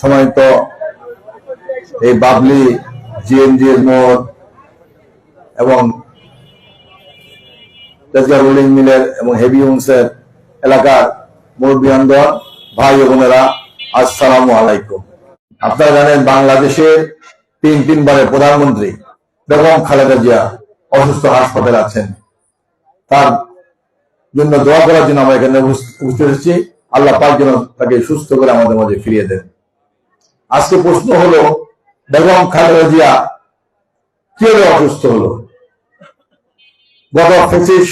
সম্মানিত এই বাবলি জিএনজি এর মোড় এবং তেজগাঁ রোলিং মিলের এবং হেভি হোমসের এলাকার মুরব্বিয়ানগণ, ভাই ও বোনেরা, আসসালামু আলাইকুম। আপনারা জানেন বাংলাদেশের তিনবারের প্রধানমন্ত্রী বেগম খালেদা জিয়া অসুস্থ হাসপাতালে আছেন। তার জন্য দোয়া করার জন্য আমরা এখানে উপস্থিত এসেছি। আল্লাহ পাক যেন তাকে সুস্থ করে আমাদের মাঝে ফিরিয়ে দেন। আজকে প্রশ্ন হলো, বেগম খালেদা জিয়া কিভাবে অসুস্থ হলো? গত ফ্যাসিস্ট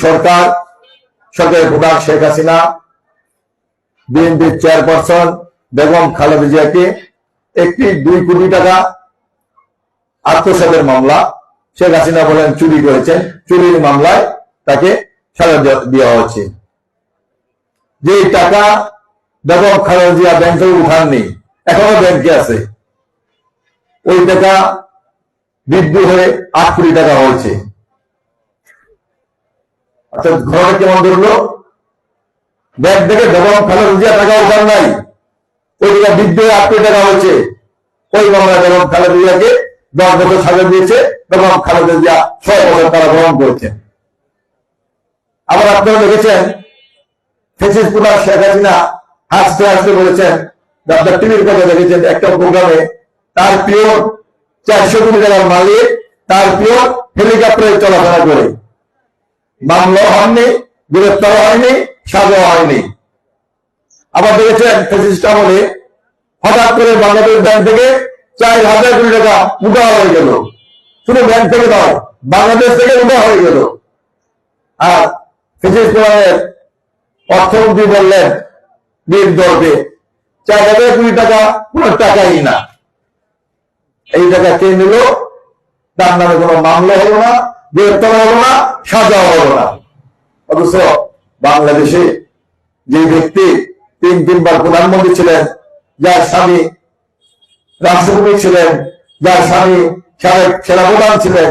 সরকারের প্রধান শেখ হাসিনা বিএনপির চেয়ারপারসন বেগম খালেদা জিয়াকে একটি 2 কোটি টাকা আত্মসাতের মামলা, শেখ হাসিনা বলেন চুরি করেছেন, চুরির মামলায় তাকে সাজা দেওয়া হয়েছে। যে টাকা বেগম খালেদা জিয়া ব্যাংক থেকে উঠাননি, এখনো ব্যাংকে আছে, ওই টাকা বৃদ্ধি হয়ে 8 কোটি টাকা হয়েছে। অর্থাৎ ঘটনা কেমন ধরলো, ব্যাংক থেকে বেগম খালেদা জিয়া টাকা উঠান নাই, ওই টাকা বৃদ্ধি হয়ে 8 কোটি টাকা হয়েছে। ওই মামলায় বেগম খালেদা জিয়াকে 10 বছর সাজা দিয়েছে, বেগম খালেদা জিয়া 6 বছর তারা গ্রহণ করেছেন। আবার আপনারা দেখেছেন ফ্যাসিস্ট প্রধান শেখ হাসিনা হাসতে হাসতে বলেছেন, আপনার টিভির কথা দেখেছেন একটা প্রোগ্রামে, তার প্রিয় 400 কোটি টাকার মালিক, তার প্রিয় হেলিকপ্টারে চলাফেরা করে, মামলা হয়নি, গ্রেফতার হয়নি, সাজা হয়নি। আবার দেখেছেন ফ্যাসিস্ট আমলে হঠাৎ করে বাংলাদেশ ব্যাংক থেকে 4000 কোটি টাকা উঠা হয়ে গেল। শুধু ব্যাংক থেকে নয়, বাংলাদেশ থেকে উঠা হয়ে গেল। আর ফ্যাসিস্ট প্রধানের অর্থমন্ত্রী বললেন বীর দলকে 4000 কোটি টাকা কোনো টাকাই না। এই টাকা কে নিল? তার নামে কোনো মামলা হলো না, গ্রেফতার হলো না, সাজা হলো না। অথচ বাংলাদেশে যে ব্যক্তি 3বার প্রধানমন্ত্রী ছিলেন, যার স্বামী রাষ্ট্রপতি ছিলেন, যার স্বামী সাবেক সেনাপ্রধান ছিলেন,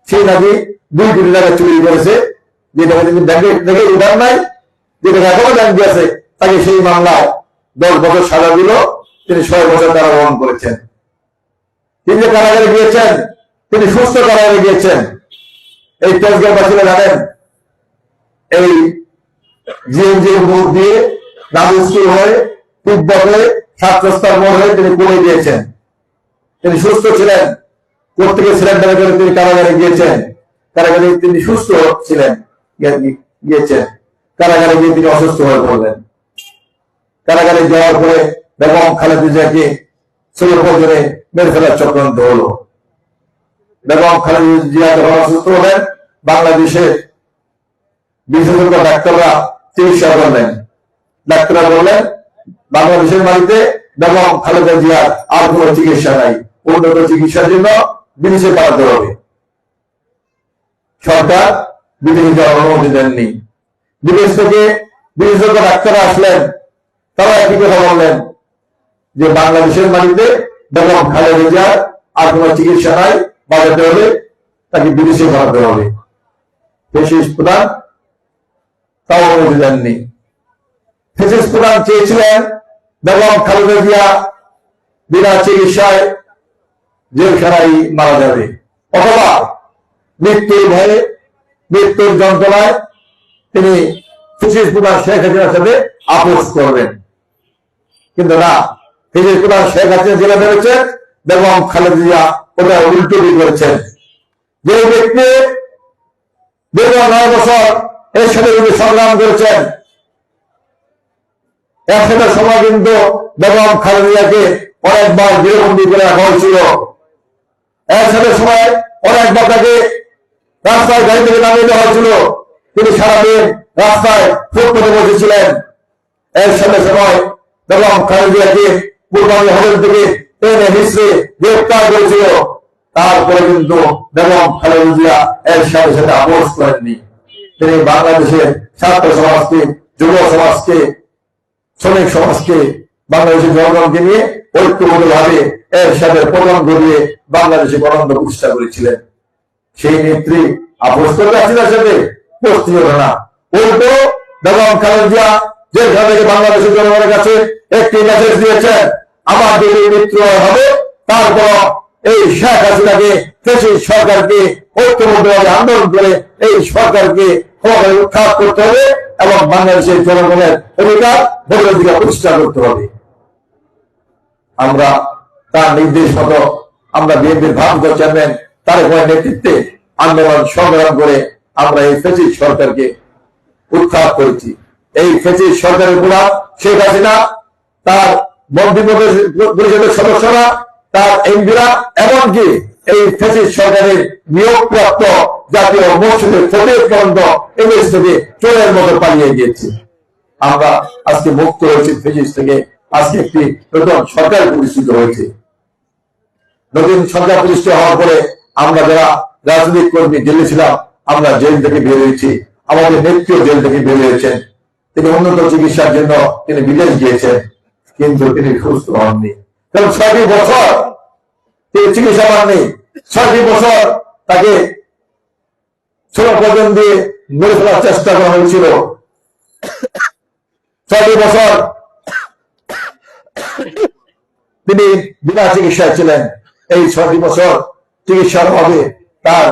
সেই নাকি 2 কোটি টাকা চুরি করেছে, যে টাকা তিনি ব্যাংকে থেকে উঠান নাই, যে টাকা এখনো ব্যাংকে আছে, তাকে সেই মামলায় 10 বছর সাজা দিল, তিনি 6 বছর কারাবরণ করেছেন। তিনি যে কারাগারে গিয়েছেন, তিনি সুস্থ কারাগারে গিয়েছেন। এই তেজগাঁবাসীরা জানেন, এই জিএনজি মোড় দিয়ে নাদুস্কুল হয়ে তিব্বতে 7 রাস্তার মোড় হয়ে তিনি পড়ে গিয়েছেন। তিনি সুস্থ ছিলেন, কোর্টে সিলিন্ডার করে তিনি কারাগারে গিয়েছেন। কারাগারে তিনি সুস্থ ছিলেন, গিয়েছেন, কারাগারে গিয়ে তিনি অসুস্থ হয়ে পড়লেন। কারাগারে যাওয়ার পরে বেগম খালেদা জিয়াকে ষড়যন্ত্রে মেরে ফেলার চক্রান্ত হলো। বেগম খালেদা জিয়া যখন অসুস্থ হলেন, বাংলাদেশের বিশেষজ্ঞ ডাক্তাররা চিকিৎসা করলেন। ডাক্তাররা বললেন বাংলাদেশের বাড়িতে বেগম খালেদা জিয়ার আর কোন চিকিৎসা নাই, উন্নত চিকিৎসার জন্য বিদেশে পাঠাতে হবে। সরকার বিদেশে যাওয়ার অনুমতি দেননি। বিদেশ থেকে বিশেষজ্ঞ ডাক্তাররা আসলেন, তারা একই কথা বললেন যে বাংলাদেশের বাড়িতে বেগম খালেদা জিয়ার আর কোন চিকিৎসা নাই, বাজাতে হবে, তাকে বিদেশে পাঠাতে হবে। ফ্যাসিস্ট প্রধান তাও অনুমতি দেননি। ফ্যাসিস্ট প্রধান চেয়েছিলেন বেগম খালেদা জিয়া বিনা চিকিৎসায় জেলখানায় মারা যাবে, অথবা মৃত্যুর ভয়ে, মৃত্যুর যন্ত্রণায় তিনি ফ্যাসিস্ট প্রধান শেখ হাসিনার সাথে আপোষ করবেন। কিন্তু না, ফ্যাসিস্ট প্রধান শেখ হাসিনা জেলে ভেবেছেন, বেগম খালেদা জিয়া ওটা উল্টো করেছেন। যে ব্যক্তি দীর্ঘ 9 বছর এর সাথে সংগ্রাম করেছেন, একসাথে সময় কিন্তু বেগম খালেদা জিয়াকে অনেকবার গৃহবন্দী করে রাখা হয়েছিল। একসাথে সময় অনেকবার তাকে রাস্তায় গাড়ি থেকে নামিয়ে দেওয়া হয়েছিল, তিনি সারাদিন রাস্তায় ফুটপাতে বসেছিলেন। এর সাথে সময় বেগম খালেদা জিয়াকে পূর্বাঞ্চল হোটেল থেকে টেনে হিসেবে গ্রেফতার করেছিল। তারপরে কিন্তু বেগম খালেদা জিয়া এর সাথে সাথে আপোষ করেননি। তিনি বাংলাদেশের ছাত্র সমাজকে, যুব সমাজকে, শ্রমিক সমাজকে, বাংলাদেশের জনগণকে নিয়ে ঐক্যবদ্ধভাবে এর সাথে প্রদান করিয়ে বাংলাদেশে গণতন্ত্র প্রতিষ্ঠা করেছিলেন। সেই নেত্রী আপোষ করতে হাসিনার সাথে প্রস্তুত হল না, উল্টো বেগম খালেদা জিয়া জেলখানা থেকে বাংলাদেশের জনগণের কাছে একটি মেসেজ দিয়েছেন, আমার যদি মৃত্যু হবে, তারপর এই শেখ হাসিনাকে, ফ্যাসিস্ট সরকারকে ঐক্যবদ্ধভাবে আন্দোলন করে এই সরকারকে উৎখাত করতে হবে এবং বাংলাদেশের জনগণের অধিকার, ভোটের অধিকার প্রতিষ্ঠা করতে হবে। আমরা তার নির্দেশ মতো আমরা বিএনপির ভারপ্রাপ্ত চেয়ারম্যান তারেক রহমানের নেতৃত্বে আন্দোলন সংগ্রাম করে আমরা এই ফ্যাসিস্ট সরকারকে উৎখাত করেছি। এই ফ্যাসিস্ট সরকারের গোলাম শেখ হাসিনা, তার মন্ত্রী পরিষদের সদস্যরা, তার এমপিরা, এমনকি এই ফ্যাসিস্ট সরকারের নিয়োগপ্রাপ্ত জাতীয় মসজিদের ফতেহ পর্যন্ত এদেশ থেকে চোরের মতো পালিয়ে গিয়েছে। আমরা আজকে মুক্ত হয়েছি ফ্যাসিস্ট থেকে, আজকে একটি নতুন সরকার প্রতিষ্ঠিত হয়েছে। নতুন সরকার প্রতিষ্ঠা হওয়ার পরে আমরা যারা রাজনৈতিক কর্মী জেলে ছিলাম, আমরা জেল থেকে বের হয়েছি। আমাদের নেত্রীও জেল থেকে বের হয়েছেন। তিনি উন্নত চিকিৎসার জন্য তিনি বিদেশ গিয়েছেন, কিন্তু তিনি সুস্থ হননি। কারণ ৬টি বছর তিনি চিকিৎসা পাননি। ৬টি বছর তাকে ছোট পর্যন্ত দিয়ে মেরে ফেলার চেষ্টা করা হয়েছিল। ৬টি বছর তিনি বিনা চিকিৎসায় ছিলেন। এই ৬টি বছর চিকিৎসার অভাবে তার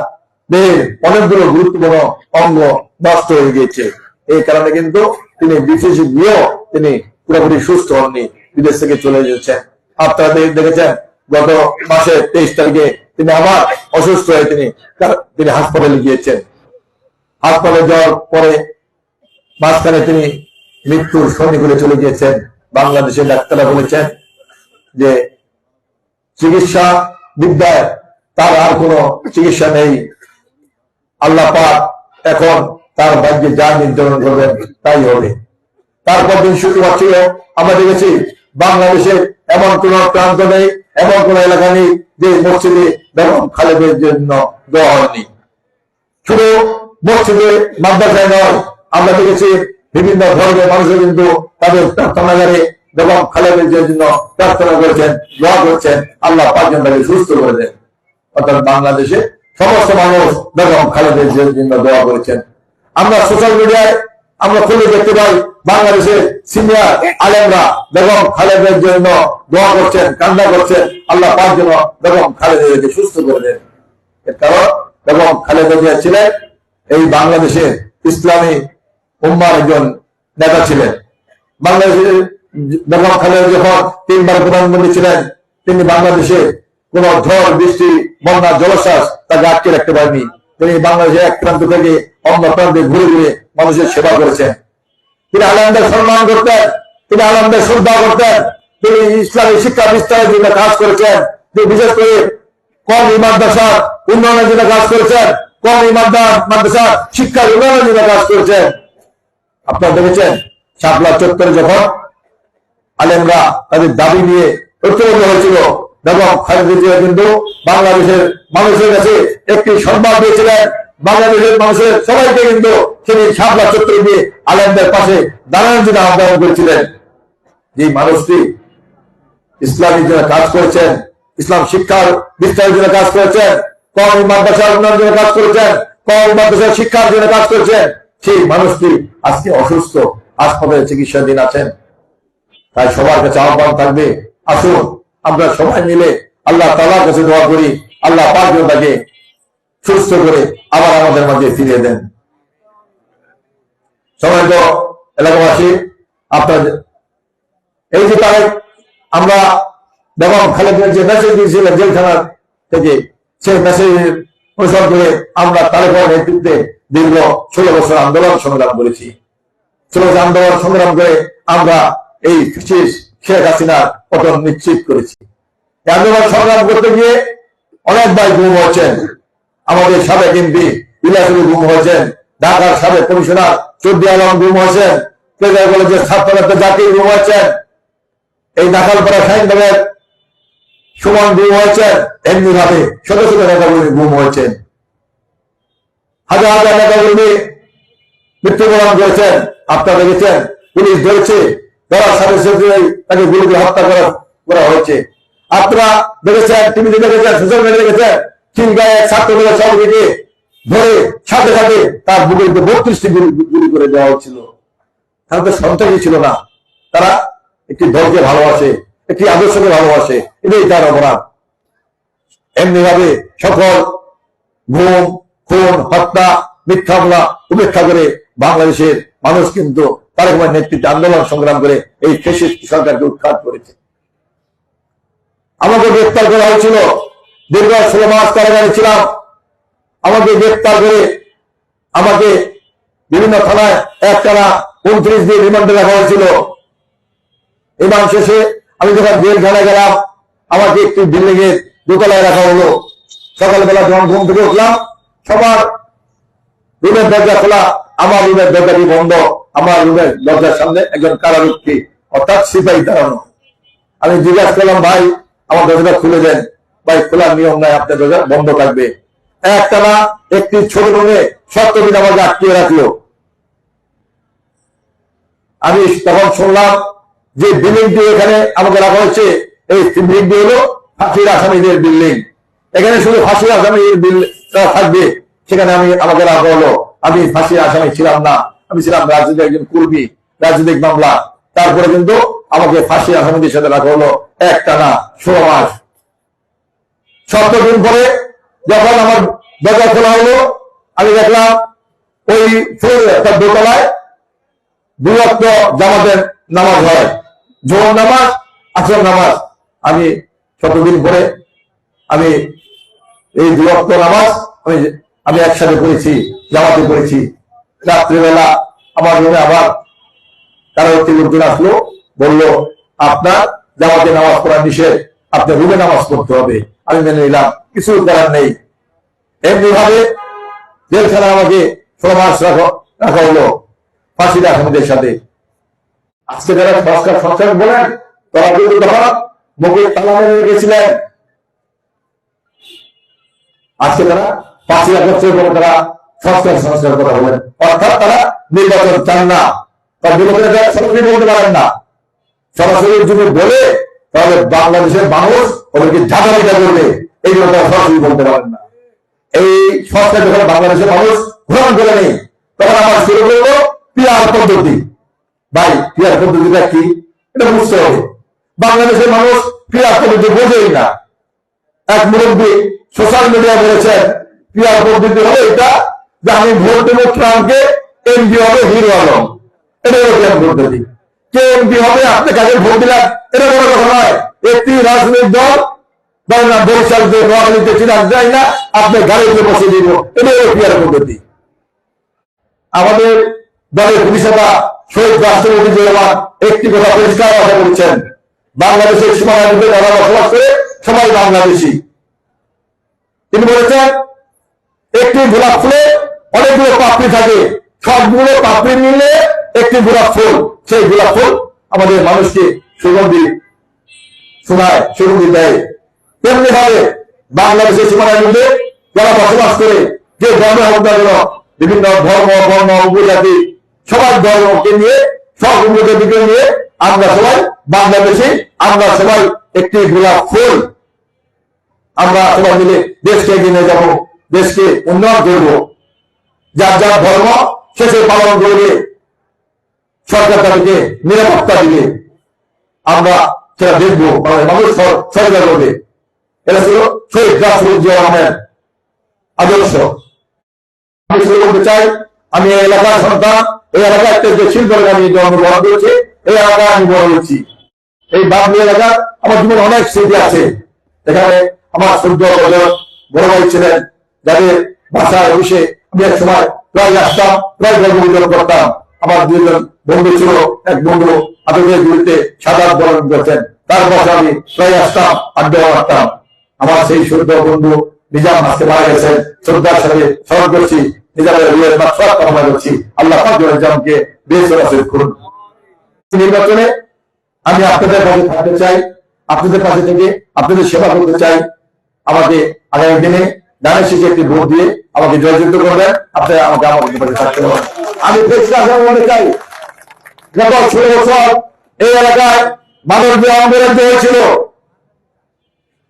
দেহের অনেকগুলো গুরুত্বপূর্ণ অঙ্গ নষ্ট হয়ে গিয়েছে। এই কারণে কিন্তু তিনি বিদেশে গিয়েও তিনি পুরোপুরি সুস্থ হননি, বিদেশ থেকে চলে এসেছেন। আপনারা দেখেছেন গত মাসের 23 তারিখে তিনি আবার অসুস্থ হয়ে তিনি হাসপাতালে গিয়েছেন। হাসপাতালে যাওয়ার পরে মাঝখানে তিনি মৃত্যুর সন্নিকটে চলে গিয়েছেন। বাংলাদেশের ডাক্তাররা বলেছেন যে চিকিৎসা বিদ্যায় তার আর কোনো চিকিৎসা নেই। আল্লাহ পাক এখন তার ভাগ্যে যা নির্ধারণ করবেন তাই হবে। তারপর দিন শুক্রবার ছিল, আমরা দেখেছি বাংলাদেশের এমন কোন প্রান্ত নেই, এমন কোন এলাকা নেই যে মসজিদে বেগম খালেদের জন্য দেওয়া হয়নি। শুধু মসজিদে, মাদ্রাসায় নয়, আমরা দেখেছি বিভিন্ন ধর্মের মানুষও কিন্তু তাদের প্রার্থনাগারে বেগম খালেদের জন্য প্রার্থনা করেছেন, দোয়া করছেন, আল্লাহ পাক যেন তাকে সুস্থ করে দেন। অর্থাৎ বাংলাদেশে সমস্ত মানুষ বেগম খালেদের জন্য দোয়া করেছেন। আমরা সোশ্যাল মিডিয়ায় আমরা খুলে দেখতে পাই বাংলাদেশের সিনিয়র আলেমরা বেগম খালেদের জন্য দোয়া করছেন, কান্না করছেন, আল্লাহ পাক যেন বেগম খালেদাকে সুস্থ করে দেন। এর কারণ বেগম খালেদা জিয়া ছিলেন এই বাংলাদেশের ইসলামী উম্মার একজন নেতা ছিলেন। বাংলাদেশের বেগম খালেদা যখন 3 বার প্রধানমন্ত্রী ছিলেন, তিনি বাংলাদেশে কোন ঝড়, বৃষ্টি, বন্যা, জলোচ্ছ্বাস তাকে আটকে রাখতে পারেনি। তিনি বাংলাদেশের এক প্রান্ত থেকে অন্য প্রান্তে ঘুরে ঘুরে মানুষের সেবা করেছেন। তিনি আলেমদের সম্মান করতেন, তিনি আলেমদের শ্রদ্ধা করতেন, তিনি ইসলামী শিক্ষা বিস্তারের জন্য কাজ করেছেন। তিনি বিশেষ করে কম মাদ্রাসার উন্নয়নের জন্য কাজ করেছেন, কম মাদ্রাসার শিক্ষার উন্নয়নের জন্য কাজ করেছেন। আপনারা দেখেছেন শাপলা চত্বরে যখন আলেমরা তাদের দাবি নিয়ে ঐক্যবদ্ধ হয়েছিল, বেগম খালেদা জিয়া কিন্তু বাংলাদেশের মানুষের কাছে একটি সম্মান দিয়েছিলেন। বাংলাদেশের মানুষের সবাইকে কিন্তু তিনি শাপলা চত্বরে গিয়ে আলেমদের পাশে দাঁড়ানোর জন্য আহ্বান করেছিলেন। যে মানুষটি ইসলামের জন্য কাজ করেছেন, ইসলাম শিক্ষার বিস্তারের জন্য কাজ করেছেন, কওমি মাদ্রাসার উন্নয়নের জন্য কাজ করেছেন, কওমি মাদ্রাসার শিক্ষার জন্য কাজ করেছেন, সেই মানুষটি আজকে অসুস্থ, হাসপাতালে চিকিৎসাধীন আছেন। তাই সবার কাছে আহ্বান থাকবে, আসুন আমরা সবাই মিলে আল্লাহ তাআলার কাছে দোয়া করি, আল্লাহ পাক যেন তাকে সুস্থ করে আবার আমাদের মাঝে ফিরিয়ে দেন। সম্মানিত এলাকাবাসী, আপনার এই যে তারিখ আমরা বেগম খালেদার যে মেসেজ দিয়েছিলেন জেলখানার থেকে, সেই মেসেজ অনুসরণ করে আমরা তারেকের নেতৃত্বে দীর্ঘ 16 বছর আন্দোলন সংগ্রাম করেছি। 16 বছর আন্দোলন সংগ্রাম করে আমরা এই শেখ হাসিনার পতন নিশ্চিত করেছি। এই আন্দোলন সংগ্রাম করতে গিয়ে অনেক ভাই গুম হয়েছেন। আমাদের সাবেক এমপি ইলিয়াস গুম হয়েছেন, ঢাকার সাবেক কমিশনার চৌধুরী আলম গুম হয়েছেন, কলেজের ছাত্র নেতা জাকির গুম হয়েছেন, এই নাকালপাড়া সাইনবাগের সুমন গুম হয়েছেন, এমনি ভাবে শত শত নেতাকর্মী গুম হয়েছেন, হাজার হাজার নেতাকর্মী মৃত্যুবরণ করেছেন। আপনারা দেখেছেন পুলিশ ধরেছে, ধরার সাথে সাথে তাকে গুলি করে হত্যা করা হয়েছে। আপনারা দেখেছেন, টিভিতে দেখেছেন, সোশ্যাল মিডিয়া দেখেছেন, খিলগাঁয়ে ছাত্রলীগের সভাপতিকে ধরে সাথে সাথে তার বুকের 32টি গুলি করে দেওয়া হচ্ছিল। তারা তো সন্ত্রাসী ছিল না, তারা একটি দলকে ভালোবাসে, একটি আদর্শকে ভালোবাসে, এটাই তার অপরাধ। এমনি ভাবে সকল গুম, খুন, হত্যা, মিথ্যা মামলা উপেক্ষা করে বাংলাদেশের মানুষ কিন্তু তারেক রহমানের নেতৃত্বে আন্দোলন সংগ্রাম করে এই ফ্যাসিস্ট সরকারকে উৎখাত করেছে। আমাকে গ্রেফতার করা হয়েছিল, দীর্ঘ 16 মাস কারাগারে ছিলাম। আমাকে গ্রেফতার করে আমাকে বিভিন্ন থানায় একটানা 29 দিন রিমান্ডে রাখা হয়েছিল। রিমান্ড শেষে আমি যখন জেলখানায় গেলাম, আমাকে একটি বিল্ডিং এর দোতলায় রাখা হলো। সকালবেলা যখন ঘুম থেকে উঠলাম, সবার রুমের দরজা খোলা, আমার রুমের দরজাটি বন্ধ। আমার রুমের দরজার সামনে একজন কারারক্ষী অর্থাৎ সিপাহী দাঁড়ানো। আমি জিজ্ঞাসা করলাম, ভাই আমার দরজাটা খুলে দেন। ভাই খোলার নিয়ম নাই, আপনার দরজা বন্ধ থাকবে। একটানা একটি ছোট রুমে 70 দিন আমাকে আটকিয়ে রাখলো। আমি তখন শুনলাম যে বিল্ডিংটি এখানে আমাকে রাখা হচ্ছে, এই বিল্ডিংটি হলো ফাঁসির আসামিদের বিল্ডিং। এখানে শুধু ফাঁসির আসামির থাকবে, সেখানে আমাকে রাখা হলো। আমি ফাঁসির আসামি ছিলাম না, আমি ছিলাম রাজনীতির একজন কর্মী, রাজনৈতিক মামলা। তারপরে কিন্তু আমাকে ফাঁসির আসামিদের সাথে রাখা হলো একটানা 16 মাস। 70 দিন পরে যখন আমার দরজা খোলা হলো, আমি দেখলাম ওই দোতলায় 2 ওয়াক্ত জামাতের নামাজ হয়, জোহর নামাজ, আসর নামাজ। আমি 70 দিন পরে আমি এই 2 ওয়াক্ত নামাজ আমি একসাথে করেছি, জামাতে করেছি। রাত্রিবেলা আমার রুমে আবার কারারক্ষী লোকজন আসলো, বললো আপনার জামাতে নামাজ পড়া নিষেধ, আপনার রুমে নামাজ পড়তে হবে। আমি মেনে নিলাম, কিছু করার নেই। এমনি ভাবে জেলখানা আমাকে 16 মাস রাখা হলো ফাঁসির আসামিদের সাথে। আজকে যারা সংস্কার বলেন, তারা কিন্তু তখন মুখে তালা মেরে গেছিলেন। আজকে তারা ফাঁসি করছে এবং তারা সংস্কার কথা বলেন, অর্থাৎ তারা নির্বাচন চান না। তার বিপক্ষে তারা সরাসরি বলতে পারেন না। সরাসরি যদি বলে তাহলে বাংলাদেশের মানুষ ওদেরকে ঝাঁটাপিটা করবে, এই জন্য তারা সরাসরি বলতে পারেন না। এই সংস্কার যখন বাংলাদেশের মানুষ গ্রহণ করে নেই, তখন আমার শুরু করলো পিয়ার পদ্ধতি। ভাই পিয়ার পদ্ধতিটা কি, এটা বুঝতে হবে। বাংলাদেশের মানুষ পিয়ার পদ্ধতি বোঝেই না। এক মুরব্বী সোশ্যাল মিডিয়ায় বলেছেন পিয়ার পদ্ধতি হলো এটা যে আমি ভোট দেবো ট্রাম্পকে, এমপি হবে হিরো আলম। এটা হলো পিয়ার পদ্ধতি। কে এমপি হবে, আপনি কাকে ভোট দিলেন, এটা বড় কথা নয়। একটি রাজনৈতিক দল বরিশাল যে নোয়াখালীতে চিনার যায় না, আপনি গাড়িতে বসে দিব, এটা হলো পিয়ার পদ্ধতি। আমাদের দলের প্রতিষ্ঠাতা শহীদ রাষ্ট্রপতি জিয়া রহমান একটি কথা পরিষ্কার কথা বলছেন, বাংলাদেশের সীমানার মধ্যে যারা বসবাস করে সবাই বাংলাদেশি। তিনি বলেছেন একটি গোলাপ ফুলে অনেকগুলো পাপড়ি থাকে, সবগুলো পাপড়ি মিলে একটি গোলাপ ফুল। সেই গোলাপ ফুল আমাদের মানুষকে সুগন্ধি শোনায়, সুগন্ধি দেয়। তেমনি ভাবে বাংলাদেশের সীমানার মধ্যে যারা বসবাস করে, যে ধর্ম হোক না কেন, বিভিন্ন ধর্ম, বর্ণ, উপজাতি, সবার ধর্মকে নিয়ে, সব উপজাতিকে নিয়ে আমরা সবাই বাংলাদেশি। আমরা সবাই একটি গোলাপ ফুল। আমরা সবাই মিলে দেশকে এগিয়ে নিয়ে যাবো, দেশকে উন্নয়ন করবো। যার যার ধর্ম শেষে পালন করবে, সরকার তাদেরকে নিরাপত্তা দিবে, আমরা সেটা দেখবো, মানুষ সরকার করবে। এটা ছিল শহীদ রাষ্ট্রপতি জিয়া রহমানের আদর্শ। আমি শুরু করতে চাই, আমি এই এলাকার সন্তান, এই এলাকার যে শিল্পের আমি জন্মগ্রহণ করেছি, এই এলাকায় আমি বড় হয়েছি। এই বাবলি এলাকার আমার জীবনে অনেক স্মৃতি আছে। এখানে আমার 14 বছর বড় ভাই ছিলেন, যাদের বাসায় অফিসে আমি এক সময় প্রায় আসতাম, প্রায় গল্প বিতরণ করতাম। আমার 2 জন বন্ধু ছিল, এক বন্ধু আতঙ্কের গুলিতে সাদা বরণ করেছেন, তার বাসা আমি প্রায় আসতাম, আড্ডা মারতাম। আমার সেই 14 বন্ধু নিজাম আজকে মারা গেছেন, শ্রদ্ধার সাথে স্মরণ করছি, নিজামের রুহের মাগফিরাত কামনা করছি। আল্লাহ পাক নিজামকে বেহেশতে নসিব করুন। নির্বাচনে আমি আপনাদের পাশে থাকতে চাই, আপনাদের পাশে থেকে আপনাদের সেবা করতে চাই। আমাকে আগামী দিনে দানের শেষে একটি ভোট দিয়ে আমাকে জয়যুক্ত করবেন। আপনারা আমাকে আমাদের পাশে থাকতে হবে। আমি বলতে চাই, গত 16 বছর এই এলাকায় মানবীয় অঙ্গরাজ্য হয়েছিল।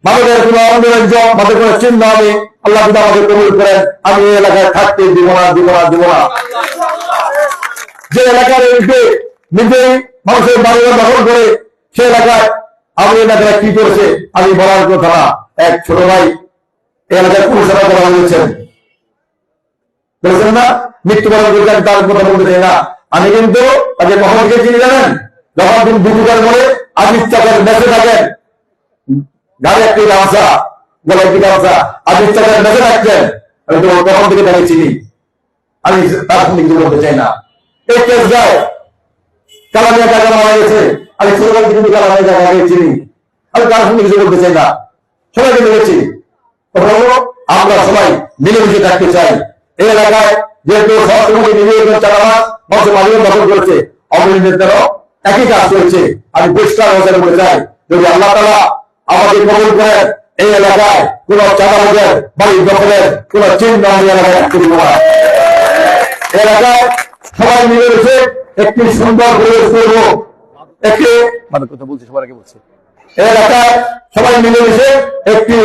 মানবের কোন অঙ্গরাজ্য, মাদের কোন চিহ্ন আমি আল্লাহ আমাকে কবুল করেন। আমি এই এলাকায় থাকতে দিব না, দিব না, দিব না। যে এলাকার নিজেই মানুষের বাড়িঘর দখল করে সে এলাকায় আমি এলাকায় কি করেছে আমি বলার কথা না। এক ছোট ভাই এলাকায় পুরসভা করা হয়েছেন, বলেছেন না মৃত্যুবরণ করতে আমি তার কথা বলতে চাই না। আমি কিন্তু তাকে কখন থেকে চিনি জানেন? যখন তিনি দুপুরের পরে আজিজ চাকার বেঁচে থাকেন, গাড়ি একটি গামছা, গলা একটি গামছা, আজিজ চাকার বেঁচে থাকছেন, আমি তো তখন থেকে তাকে চিনি। আমি তার সঙ্গে কিছু বলতে চাই না। এই কেস যায় কালামিয়া টাকা মারা গেছে, আমি ছোটবেলা কিন্তু কালামিয়া টাকাকে চিনি, আমি তার সঙ্গে কিছু বলতে চাই না। সবাইকে দেখেছি। আমরা সবাই মিলেমিশে থাকতে চাই। এই এলাকায় যেহেতু সবসময় নির্বাচন চালাবাস মানুষের মালিক দখল করেছে, অবৈধদেরও একই কাজ করেছে। আমি পরিষ্কার ঘোষণা করতে চাই, যদি আল্লাহ তাআলা আমাদের কবুল করেন, এই এলাকায় কোন চাঁদাবাজের বাড়ি দখলের কোন চিহ্ন আমি এলাকায় রাখতে দিব না। এলাকায় সবাই মিলেমিশে একটি সুন্দর পরিবেশ করব। একটি কথা বলছি, সবাইকে বলছি, এলাকায় সবাই মিলেমিশে একটি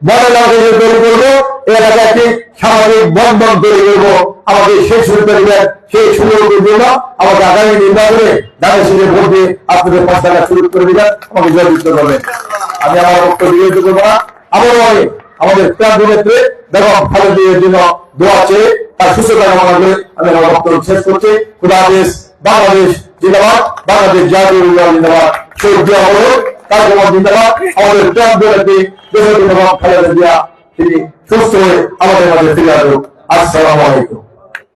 মডেল তৈরি করবো। এলাকায় একটি সামাজিক বন্ধন তৈরি করবো। আমাদের সেই সুযোগ তৈরিবেন, সেই সুযোগের জন্য আমাকে আগামী নির্বাচনে দানের সুযোগ ভোট দিয়ে আপনাদের পয়সাটা সুযোগ করে দিবেন, আমাকে জয়যুক্ত করবেন। আমি আমার বক্তব্য বিরোধী করবো না। আবারও আমি আমাদের প্রান্ত নেত্রী বেগম খালেদার জন্য দোয়া চেয়ে তার সুস্থতা কামনা করে আমি আমার বক্তব্য শেষ করছি। খুদা হাফেজ। বাংলাদেশ জিন্দাবাদ, বাংলাদেশ জাতীয় জিন্দাবাদ, শহীদ জিয়া অমর, তারপর জিন্দাবাদ। আমাদের প্রান্ত নেত্রী বেগম খালেদা জিয়া তিনি সুস্থ হয়ে আমাদের মাঝে ফিরে আসুক। আসসালামু আলাইকুম।